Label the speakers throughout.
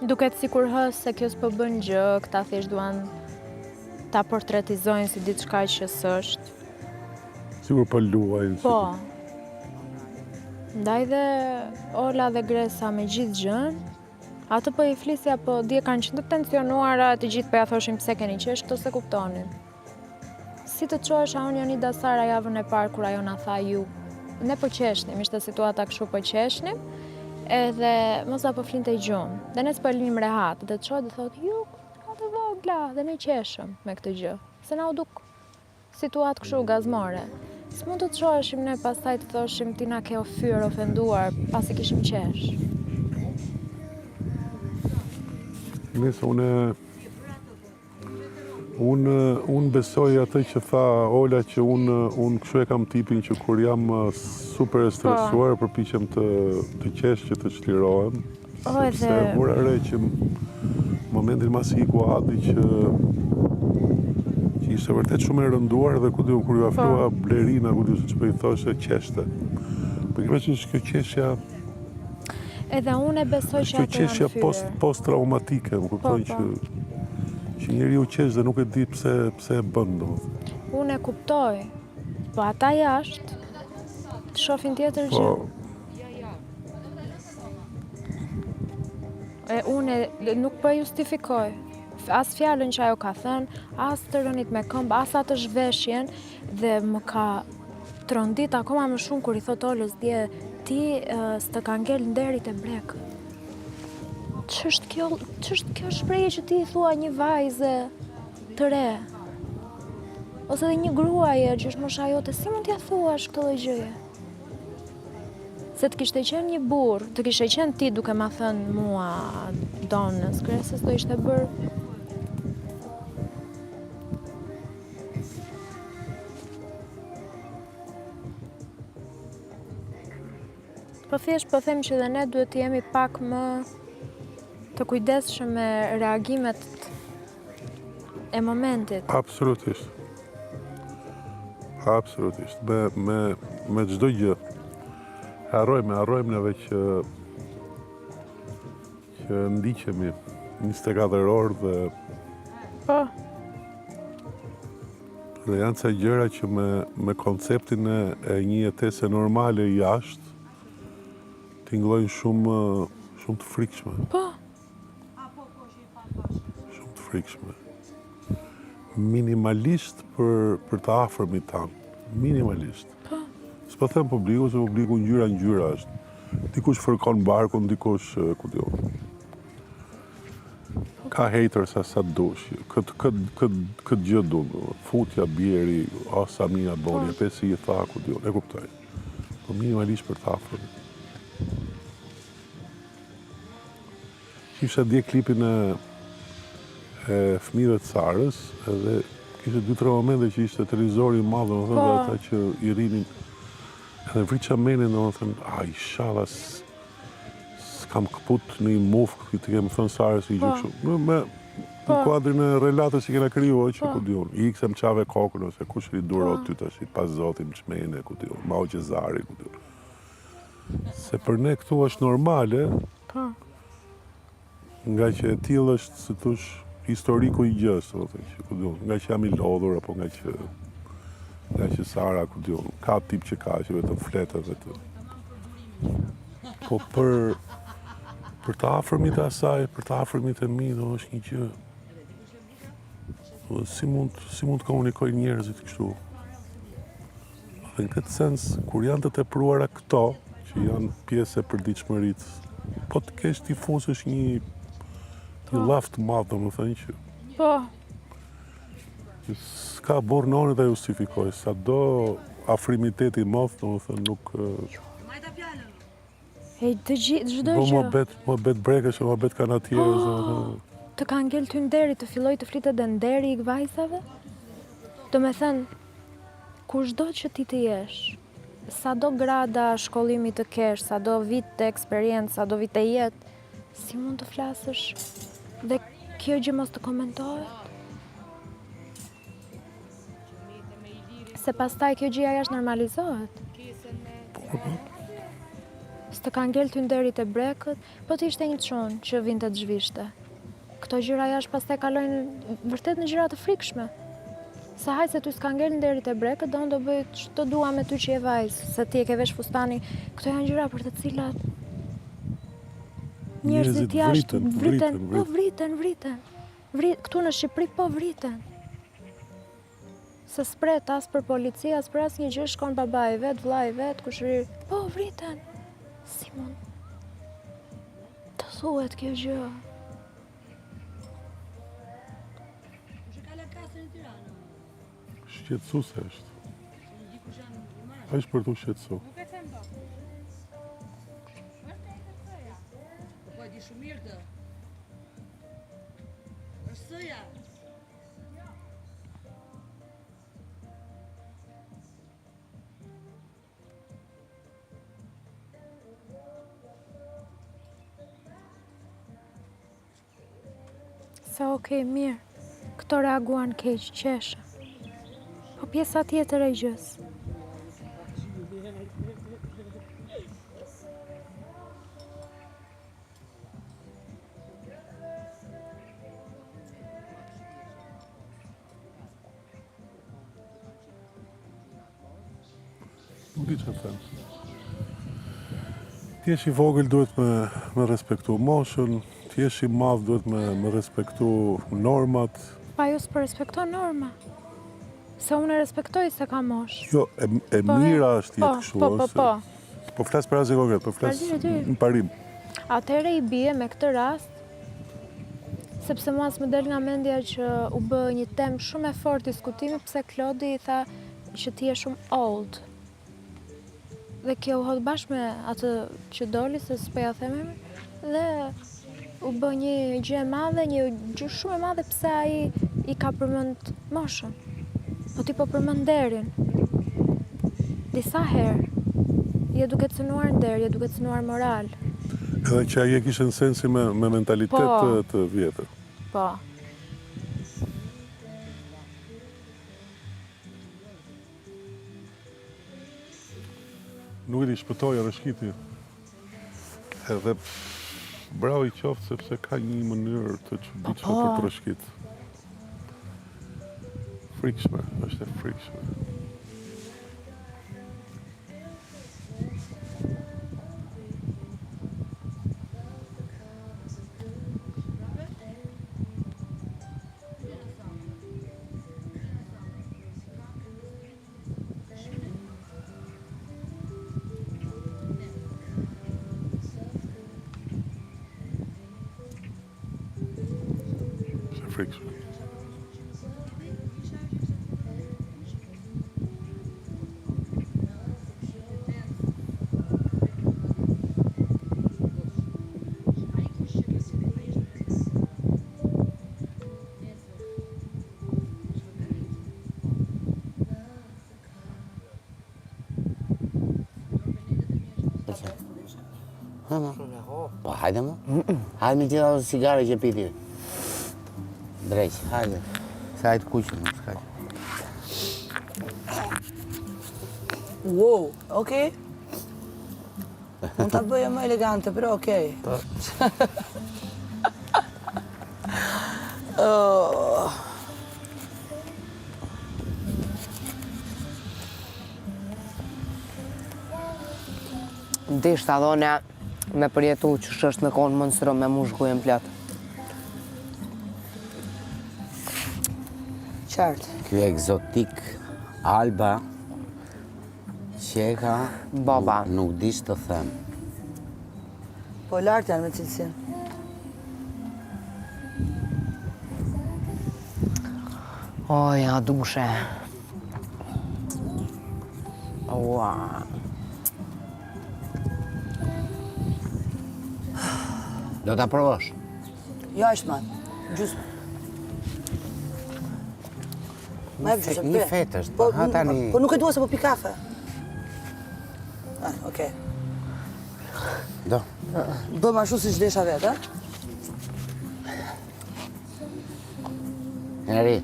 Speaker 1: Duket sikur se kjo s'po bën gjë, këta thjesht duan ta portretizojnë si diçka që s'është.
Speaker 2: Sigur po luajnë.
Speaker 1: Po. Ndaj dhe Ola dhe Gresa me gjithë gjën, atë po i flisja, po dje kanë qenë të tensionuara, të gjithë po ja thoshin pse keni qesh, këto se kuptonin. Si të çohesh a unë Jonida Sara javën e parë kur ajo na tha ju, ne po qeshnim, ishte situata kështu po qeshnim, edhe mos apo flinte gjumë, dhe ne s'po linim rehat, dhe të çohet dhe thotë, ju, atë vogla, dhe ne qeshëm me këtë gjë, se na u duk situatë kështu gazmore. S'mund të çoheshim ne pastaj të thoshim ti na ke ofenduar, pasi kishim qesh.
Speaker 2: Nëse unë besoj atë që tha Ola, që unë kështu e kam tipin që kur jam super stresuar, përpiqem të qesh që të çlirohem. Se vura re që momentin mas iku Adi që ishte vërtet shumë e rënduar dhe kur ju afrua Blerina, ku diu se ç'po i thoshe qeshte. Por kryesisht kjo qeshja
Speaker 1: edhe unë e besoj që atë
Speaker 2: qeshja post-traumatike, më kupton që njeriu qesh dhe nuk e di pse e bën domethënë.
Speaker 1: Unë e kuptoj, po ata jashtë të shohin tjetër gjë. Unë nuk po justifikoj. As fjalën që ajo ka thënë, as të rënit me këmbë, as atë zhveshjen, dhe më ka trondit akoma më shumë kur i thot Olës dje, ti s'të ka ngel nderit e brekë. Ç'është kjo shprehje që ti i thua një vajze të re? Ose dhe një gruaje që është mosha jote, si mund t'ja thuash këtë lloj gjëje? Se të kishte qenë një burr, të kishte qenë ti duke ma thënë mua donës, Gresës do ishte bërë. Po thjesht po them që dhe ne duhet të jemi pak më të kujdesshëm me reagimet e momentit.
Speaker 2: Absolutisht. Absolutisht. Me çdo gjë. Harrojmë neve që ndiqemi 24 orë dhe
Speaker 1: Po.
Speaker 2: Dhe janë ca gjëra që me konceptin e një jetese normale jashtë tingëllojnë shumë të frikshme.
Speaker 1: Po.
Speaker 2: Shumë të frikshme. Minimalisht për të afërmit tanë. Minimalisht.
Speaker 1: Po.
Speaker 2: S'po them publiku, se publiku ngjyra është. Dikush fërkon barkun, dikush ku diu. Ka haters sa dush. Këtë gjë du. Futja, bjeri, o Samia Boni, e pesi i tha, ku diu. E kuptoj. Po minimalisht për të afërmit. Kisha dje klipin e fëmijëve të Sarës, edhe kishte 2-3 momente që ishte televizori i madh, domethënë dhe ata që i rinin. Edhe vriqa menin, domethënë, inshallah s'kam kaput në një mufk që të kemë thënë Sarës i gjë kështu. Në kuadrin e relatës që kena krijuar, që ku diun, i iksem çave kokën ose kush i duro ty tash, pas zotit çmene, ku diun, Mau Qezari, ku diun. Se për ne këtu është normale. Nga që e tillë është, si thosh, historiku i gjës, nga që jam i lodhur, apo nga që Sara, ku diun, ka tip që ka, që vetëm fletet vetëm. Po për të afërmit e asaj, për të afërmit e mi, do është një gjë. Si mund të komunikoj njerëzit kështu? Dhe në këtë sens, kur janë të tepruara këto, që janë pjesë e përditshmërisë, po të kesh t'i fusësh një laft madh, domethënë që
Speaker 1: Po.
Speaker 2: S'ka borë noni ta justifikoj, sa do afrimiteti i madh, domethënë nuk
Speaker 1: Të gjithë çdo gjë.
Speaker 2: Më bet brekësh, më bet kanatierës, domethënë.
Speaker 1: Të ka ngel ty nderi, të filloj të flitet dhe nderi i vajzave? Domethënë, kushdo që ti të jesh, sa do grada shkollimi të kesh, sa do vit të eksperiencë, sa do vit të jetë, si mund të flasësh dhe kjo gjë mos të komentohet? Se pastaj kjo gjëja jashtë normalizohet. të ka ngel ty nderit e brekët, po t'ishte një çon që vinte të zhvishte. Këto gjëra jashtë pastaj kalojnë vërtet në gjëra të frikshme. Se hajtë se ty s'ka ngel nderit e brekët, do unë do bëj ç'to dua me ty që je vajzë, se ti e ke vesh fustani. Këto janë gjëra për të cilat njerëzit jashtë vriten. Këtu në Shqipëri po vriten. Se spret as për policia, as për as një gjë, shkon baba i vet, vlla i vet, kushërir. Po vriten. Si mund të thuhet kjo gjë?
Speaker 2: Shqetësuese është. Është për të shqetësu.
Speaker 3: Nuk e them dot. Është e kësëja. Po e di shumë mirë të. Është sëja.
Speaker 1: Se okej, mirë. Këto reaguan keq, qeshe. Po pjesa tjetër e gjës.
Speaker 2: Nuk di që them. Ti jesh i vogël duhet me respektu moshën, ti jesh i madh duhet me respektu normat.
Speaker 1: Pa ju s'po respekton norma. Se unë e respektoj se ka mosh.
Speaker 2: Jo, e mira është jetë kështu.
Speaker 1: Po.
Speaker 2: Po flas për asgjë konkret, po flas në parim.
Speaker 1: Atëherë i bie me këtë rast, sepse mas më del nga mendja që u bë një temë shumë e fortë diskutimi pse Klodi i tha që ti je shumë old. Dhe kjo u hodh bashkë me atë që doli, se s'po ja them emrin, dhe u bë një gjë e madhe, një gjë shumë e madhe pse ai i ka përmend moshën. Po ti po përmend nderin. Disa herë je duke të cënuar nder, je duke të cënuar moral.
Speaker 2: Edhe që ai e kishte në sensi me mentalitet të vjetër.
Speaker 1: Po.
Speaker 2: Nuk e di, shpëtoi rreshkiti. Edhe bravo i qoftë sepse ka një mënyrë të çuditshme për të rreshkit. Frikshme, është e frikshme. Frikshme.
Speaker 4: Po, hajde më. Hajde me tjera sigare që piti. Drejq, hajde. Se hajtë kuqën, nuk s'ka që.
Speaker 3: Wow, okej. Mund ta bëja më elegante, pero okej.
Speaker 5: Ndisht adhone me përjetu që është me konë monstro me mushkujen plot.
Speaker 3: Qartë.
Speaker 4: Ky egzotik, Alba, qeka,
Speaker 5: Baba.
Speaker 4: nuk di që të them.
Speaker 3: Po lartë janë me cilësin.
Speaker 5: O, ja, dushe. Ua.
Speaker 4: Do t'a provosh?
Speaker 3: Jo, është man. Gjusë.
Speaker 4: Një fetë është, po ha tani...
Speaker 3: Po nuk e dua se po pi kafe. Okej.
Speaker 4: Do.
Speaker 3: Bëm ashtu si që desha vetë, ha?
Speaker 4: Eri,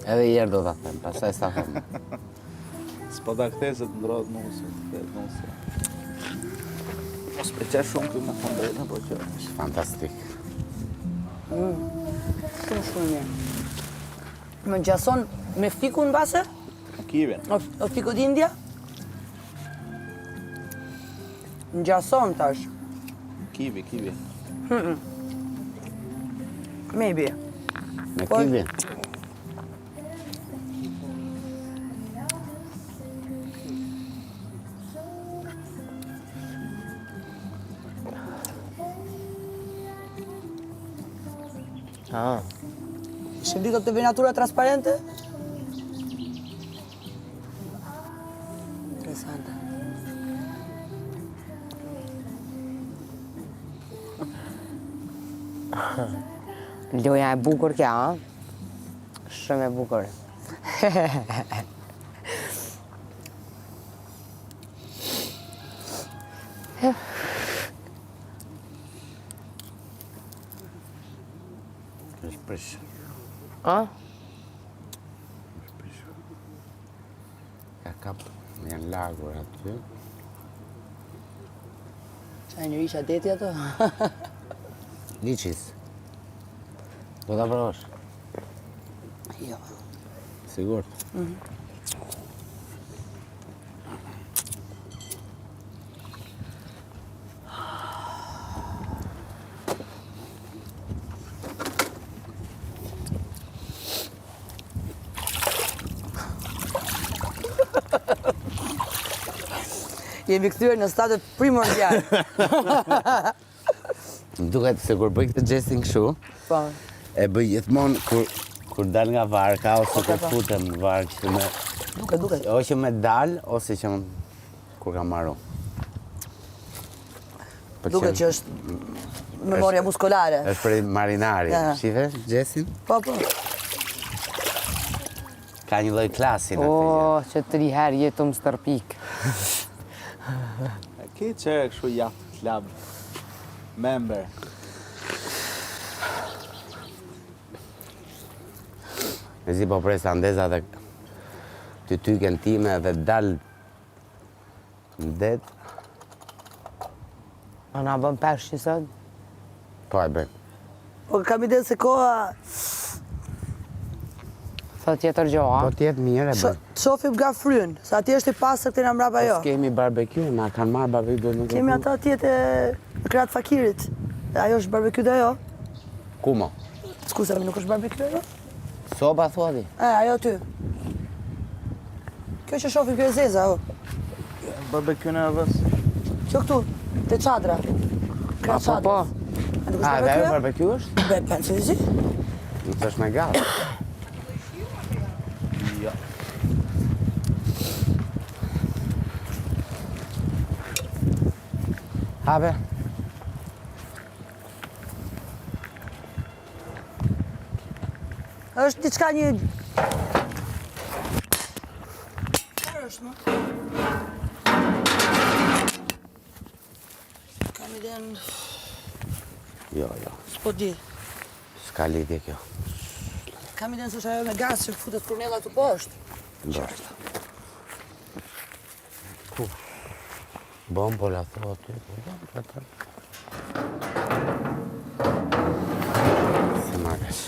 Speaker 4: edhe i erë do t'a them, pasaj s'ta them.
Speaker 6: S'po ta ktheset ndrohet nusi, Po s'pëlqej shumë këtu me thënë drejtën, po që
Speaker 4: Është fantastik.
Speaker 3: Shumë mirë. Më gjason me fiku në base?
Speaker 6: kivin.
Speaker 3: O fiku d'India? Në gjason tash.
Speaker 6: Kivi.
Speaker 3: Maybe.
Speaker 4: Me
Speaker 3: Po-
Speaker 4: kivi.
Speaker 3: Shëndito të venatura transparente? Interesante.
Speaker 5: Loja e bukur kja, a? Shumë e bukur.
Speaker 4: Është prish.
Speaker 5: A?
Speaker 4: Ka kap janë lagur aty.
Speaker 3: Qaj një isha deti ato?
Speaker 4: Liçis. Do ta provosh?
Speaker 3: Jo.
Speaker 4: Sigurt.
Speaker 3: Jemi kthyer në stadet primordial.
Speaker 4: Më duket se kur bëj këtë gestin kështu,
Speaker 3: Po.
Speaker 4: e bëj gjithmonë kur dal nga varka ose kur
Speaker 3: po.
Speaker 4: futem në varkë që me
Speaker 3: Duket.
Speaker 4: o që me dal ose që kur kam marru.
Speaker 3: Duket që është memoria muskolare.
Speaker 4: Është për marinari.
Speaker 3: Ja.
Speaker 4: Shife, gjesin?
Speaker 3: Po.
Speaker 4: Ka një lloj klasi në
Speaker 5: O,
Speaker 4: atë.
Speaker 5: që 3 herë jetu më stërpik.
Speaker 6: E ke që kështu yacht club member.
Speaker 4: Me zi po pres andeza dhe ty tyken time dhe dal në det,
Speaker 5: A na bën pesh që sot?
Speaker 4: po e bëj.
Speaker 3: Po kam ide se koha
Speaker 5: Thot tjetër gjo, a?
Speaker 4: Po tjetë mirë e bëj.
Speaker 3: shofim nga fryn, sa atje është i pasër këtë nga mbrapa jo.
Speaker 4: Kemi barbecue, na kanë marrë barbecue nuk e
Speaker 3: Kemi
Speaker 4: ku.
Speaker 3: ata tjetë në kratë fakirit. Ajo është barbecue dhe ajo?
Speaker 4: Ku mo?
Speaker 3: Skusemi, nuk është barbecue ajo?
Speaker 4: Soba thua ti?
Speaker 3: Ajo ty. Kjo që shofim, kjo e zeza, o.
Speaker 6: Barbecue në vës.
Speaker 3: Kjo këtu, te çadra. Kratë
Speaker 5: Po,
Speaker 3: çadra.
Speaker 5: po.
Speaker 3: Nuk është
Speaker 4: A, dhe ajo
Speaker 3: barbecue?
Speaker 4: barbecue është?
Speaker 3: Be, pensë që zi?
Speaker 4: Nuk të është me gallë.
Speaker 6: Jo.
Speaker 4: Habe.
Speaker 3: është diçka një... Çfarë është, më? Kam iden...
Speaker 4: Jo.
Speaker 3: S'po di.
Speaker 4: S'ka lidhje kjo.
Speaker 3: Kam iden se është ajo me gaz që futet kurnella të poshtë.
Speaker 4: Ndoshta. Bon, po la thua ty, po atë. Se magash.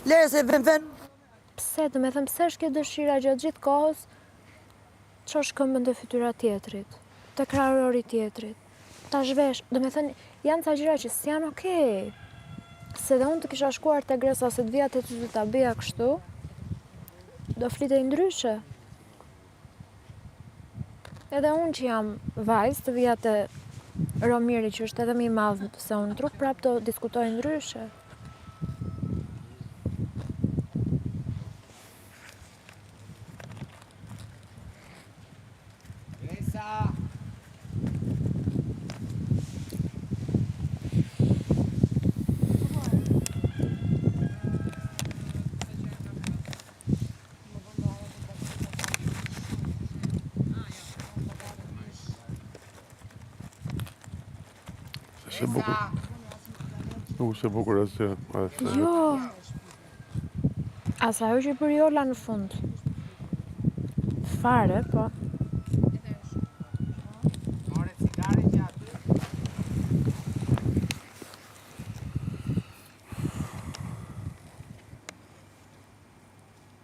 Speaker 3: Lere se ven.
Speaker 1: Pse, do me thëmë, pse është kjo dëshira gjatë gjithë kohës që është këmbën të fytyra tjetrit, të krahërori tjetrit, ta zhvesh, do me thënë, janë ca gjëra që s'janë okej. Se dhe unë të kisha shkuar të gresa se të vija të ty të ta bëja kështu, do flitej ndryshe. Edhe unë që jam vajzë të vija të Romiri që është edhe më i madh se unë trup, prap do diskutoj ndryshe.
Speaker 2: Se bukur. Nuk se bukur asgjë.
Speaker 1: Jo. Asa ajo që i bëri Ola në fund. fare, po.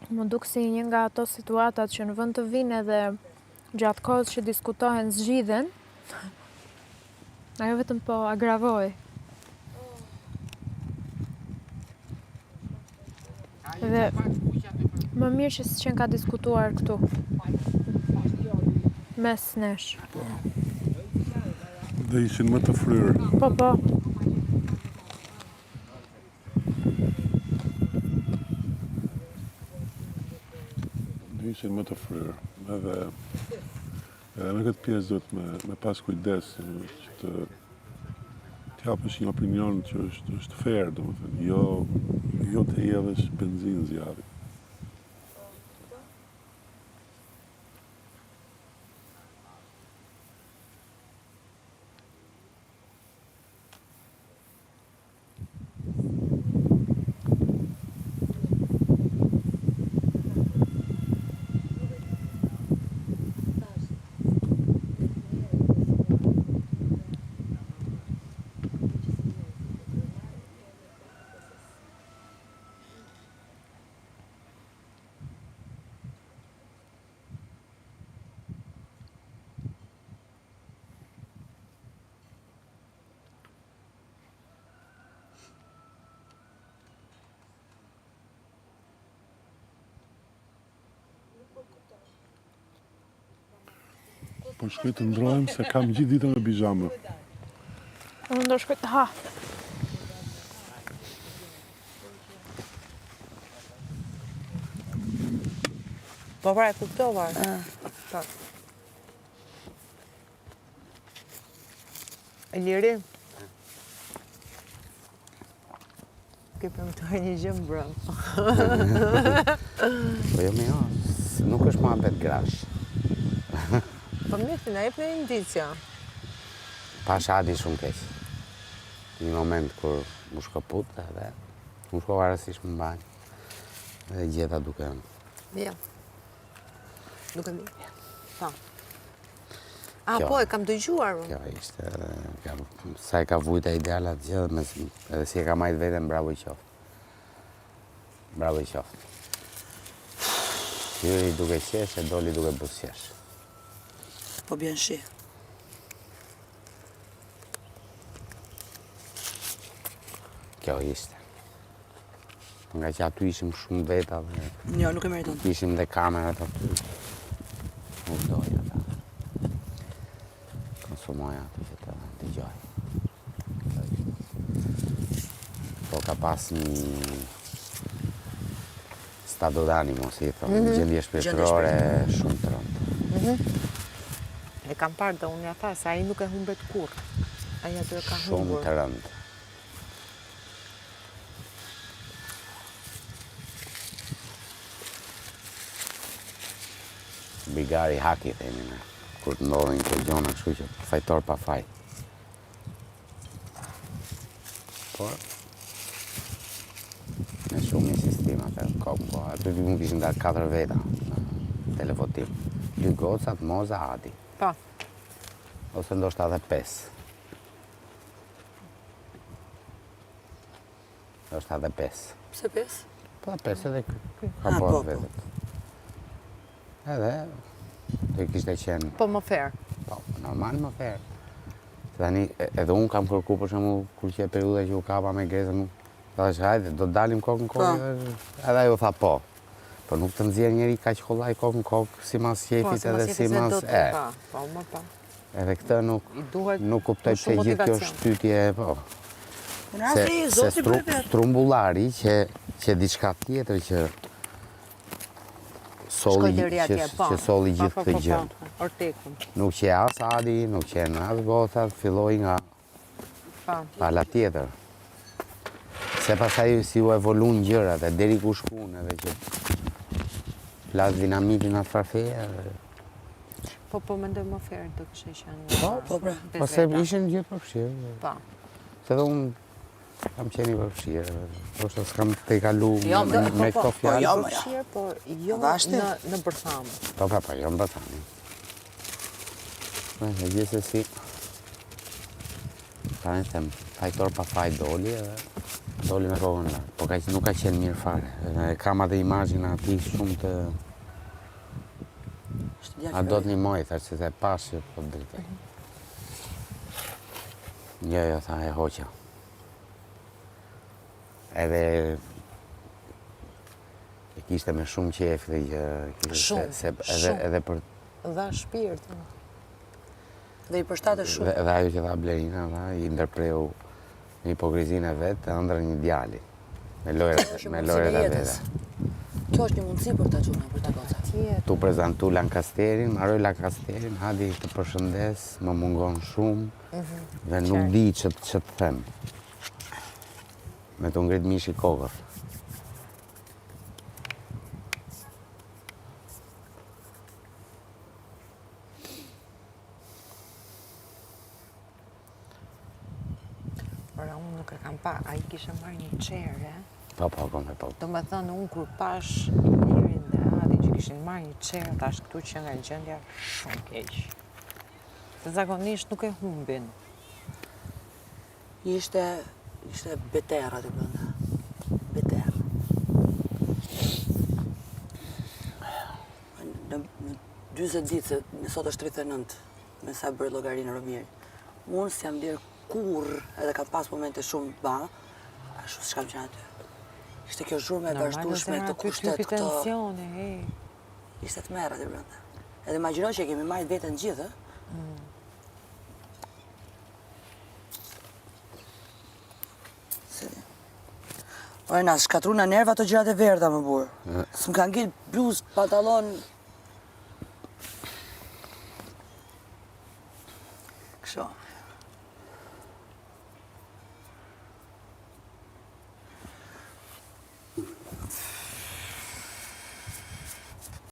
Speaker 1: Më duk si një nga ato situatat që në vend të vinë edhe gjatë kohës që diskutohen zgjidhen, ajo vetëm po agravoj. Dhe më mirë që s'qen ka diskutuar këtu. Mes nesh.
Speaker 2: Dhe ishin më të fryrë.
Speaker 1: Po, po.
Speaker 2: Dhe ishin më të fryrë. Edhe në këtë pjesë duhet me pas kujdes që të japësh një opinion që është fair, domethënë, jo të hedhësh benzinë zjarri. Po shkoj të ndrohem se kam gjithë ditën me pijama.
Speaker 1: Unë do shkoj të ha.
Speaker 5: Po pra, e kuptova. Po. Liri? Ke premtuar një gjë mbrëm.
Speaker 4: Po jo me jo, nuk është ma bet grash.
Speaker 5: Po mirë, na jep një indicia.
Speaker 4: Pash Adi shumë keq. Një moment kur mu shkëput edhe mu shko varësisht më banjë. Dhe gjeta duke
Speaker 5: Ja. Duke mi? Po.
Speaker 4: Kjo-
Speaker 5: Po, e kam dëgjuar unë.
Speaker 4: Kjo ishte, sa e ka vujta ideala të gjithë, edhe si e ka majtë vetën, bravo i qoftë. Bravo i qoftë. Hyri duke qesh e doli duke busqesh.
Speaker 3: Po bjen shi.
Speaker 4: Kjo ishte. Nga që aty ishim shumë veta dhe
Speaker 3: Jo, nuk e meriton.
Speaker 4: ishim dhe kamerat aty. Nuk doja ta. Konsumoja aty që të dëgjoj. Kjo ishte. Po ka pas një stato d'animo, si thonë, një gjendje shpirtërore shumë të rëndë.
Speaker 5: E kam parë dhe unë ja tha, se ai nuk e humbet kur. Ai aty e ka
Speaker 4: Shumë
Speaker 5: humbur.
Speaker 4: të rëndë. Bigari haki, themi ne, kur të ndodhin këto gjona, kështu që fajtor pa faj. Por, me shumë insistim atë kohë, po aty mund kishin dalë 4 veta në televotim. 2 gocat, Moza, Adi.
Speaker 5: Po.
Speaker 4: Ose ndoshta edhe 5. Ndoshta edhe 5.
Speaker 3: Pse pes?
Speaker 4: Po 5 edhe ka
Speaker 3: po,
Speaker 4: bërë
Speaker 3: po.
Speaker 4: vetët. Edhe, të kishte qenë,
Speaker 5: Po më fair.
Speaker 4: po, normal më fair. Se tani, edhe unë kam kërku për shembull kur që e periudha që u kapa me Grezën, thash hajde, do të dalim kokë në kokë, edhe ajo tha po. Po nuk të nxjerr njeri kaq kollaj kokë në kokë, si mas qefit edhe si mas...
Speaker 5: Po, më pa.
Speaker 4: Edhe këtë
Speaker 5: I duhet
Speaker 4: nuk kuptoj
Speaker 5: shumë
Speaker 4: pse gjithë kjo
Speaker 5: motivacion.
Speaker 4: shtytje, po.
Speaker 3: Në rasti, zoti bëj vetë.
Speaker 4: Strumbullari që diçka tjetër që solli
Speaker 5: Shkojtëri atje, po.
Speaker 4: që solli gjithë këtë gjë.
Speaker 5: Ortekun.
Speaker 4: Nuk që as Adi, nuk që as gocat, filloi nga
Speaker 5: Po.
Speaker 4: pala tjetër. Se pasaj si u evoluan gjërat e deri ku shkuan edhe që plas dinamitin atë farfeje.
Speaker 5: Po mendoj më fair të kishte qenë.
Speaker 3: Po, pra.
Speaker 4: Po se ishin gjithë përfshirë.
Speaker 5: Po.
Speaker 4: Se dhe unë Kam qenë i vërfshirë, është s'kam te i kalu
Speaker 3: Jo,
Speaker 4: me këto fjalë.
Speaker 3: jo,
Speaker 5: Vështirë, por jo
Speaker 3: Vashti?
Speaker 5: në bërthamë.
Speaker 4: Po, jo më bëthani. E gjithsesi, ta në them, fajtor pa faj doli, doli me kokën lartë. Po nuk ka qenë mirë fare. Kam atë imazhin ati shumë të... A do të një moj, thash se pashë, po drejtë. Jo, tha, e hoqa. Edhe e kishte me shumë qef dhe edhe për...
Speaker 5: Dha shpirt.
Speaker 3: Dhe i përshtate shumë.
Speaker 4: Dhe ajo që tha Blerina, i ndërpreu një hipokrizinë e vetë të ëndër një djali. Me lojrat e vete.
Speaker 3: Kjo është një mundësi për ta çuar, për ta goca.
Speaker 4: Tu prezentu Lancasterin, marroj Lancasterin, hadi të përshëndes, më mungon shumë, dhe nuk di që të them. Me të ngrit mishi kokër.
Speaker 5: Ora, unë nuk e kam pa, a i kishe marrë një qerë,
Speaker 4: Po, kom e po.
Speaker 5: Do me thënë, unë kur pash njërin dhe Adi që kishin marrë një qerë, tash këtu që nga gjendja shumë keq. Se zakonisht nuk e humbin.
Speaker 3: Ishte beter aty brenda. Beter. Në 40 ditë, se sot është 39, me sa bërë llogarinë Romieri. Unë s'jam lirë kurrë, edhe kam pas momente shumë ba, ashtu s'kam qenë aty. Ishte kjo zhurmë e vazhdueshme të kushtet këto.
Speaker 5: Tensione,
Speaker 3: Ishte të merr aty brenda. Edhe imagjino që e kemi marrë veten gjithë, Ore, na shkatru në nerva ato gjërat e verda, më burë. S'm kanë ngel bluzë, pantallon. Kështu.